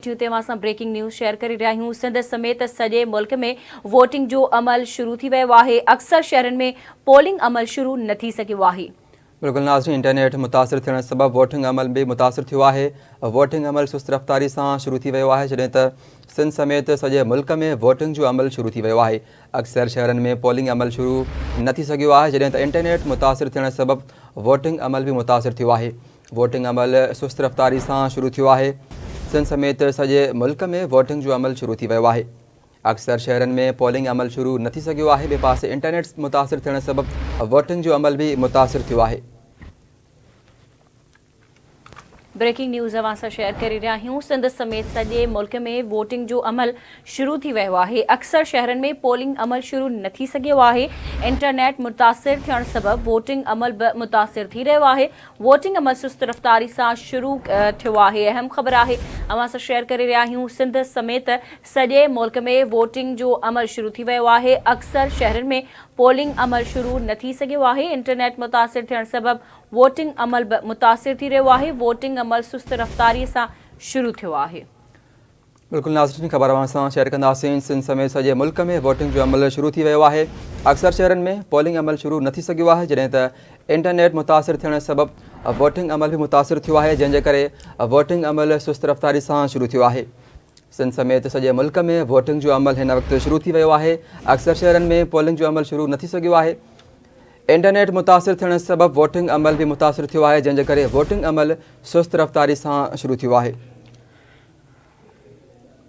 Breaking news share कर रहा हूँ। सिंध समेत सॼे मुल्क में वोटिंग जो अमल शुरू थी वियो आहे। अक्सर शहरनि में पोलिंग अमल शुरू न थी सघियो आहे। बिल्कुल नाज़रीन, इंटरनेट मुतासिर थियण सबबि वोटिंग अमल भी मुतासिर थियो आहे। वोटिंग अमल सुस्त रफ़्तारी सां शुरू थी वियो आहे, जॾहिं त सिंध समेत सॼे मुल्क में वोटिंग जो अमल शुरू थी वियो आहे। अक्सर शहरनि में पोलिंग अमल शुरू न थी सघियो आहे, जॾहिं त इंटरनेट मुतासिर थियण सबबि वोटिंग अमल भी मुतासिर थियो आहे। वोटिंग अमल सुस्त रफ़्तारी सां शुरू थियो आहे। सिंध समेत सॼे मुल्क में वोटिंग जो अमल शुरू थी वियो आहे। अक्सर शहरनि में पोलिंग अमल शुरू न थी सघियो आहे। ॿिए पासे इंटरनेट मुतासिर थियण सबबि वोटिंग जो अमल भी मुतासिर थियो आहे। ब्रेकिंग न्यूज़ अवां सां शेयर करे रहा हूँ। सिंध समेत सॼे मुल्क में वोटिंग जो अमल शुरू थी वियो आहे। अक्सर शहरनि में पोलिंग अमल शुरू न थी सघियो आहे। इंटरनेट मुतासिर थियण सबबि वोटिंग अमल बि मुतासिर थी रहियो आहे। वोटिंग अमल सुस्त रफ़्तारी सां शुरू थियो आहे। अहम ख़बर आहे अवां सां शेयर करे रहा हूँ। सिंध समेत सॼे मुल्क में वोटिंग जो अमल शुरू थी वियो आहे। अक्सर शहरनि में पोलिंग अमल शुरू न थी सघियो आहे। इंटरनेट मुतासिर थियण सबबि वोटिंग अमल बि मुतासिर थी रहियो आहे। वोटिंग अमल सुस्त रफ़्तारी सां शुरू थियो आहे। बिल्कुल नाज़रीन, ख़बर अवां सां शेयर कंदासीं। सिंध समेत सॼे मुल्क में वोटिंग जो अमल शुरू थी वियो आहे। अक्सर शहरनि में पोलिंग अमल शुरू न थी सघियो आहे, जॾहिं त इंटरनेट मुतासिर थियण सबबि वोटिंग अमल भी मुतासिर थियो आहे, जंहिंजे करे वोटिंग अमल सुस्त रफ़्तारी सां शुरू थियो आहे। सिंध समेत सॼे मुल्क में वोटिंग जो अमल हिन वक़्तु शुरू थी वियो आहे। अक्सर शहरनि में पोलिंग जो अमल शुरू न थी सघियो आहे। इंटरनेट मुतासिर थियण सबबि वोटिंग अमल भी मुतासिर थियो आहे, जंहिंजे करे वोटिंग अमल सुस्त रफ़्तारी सां शुरू थियो आहे।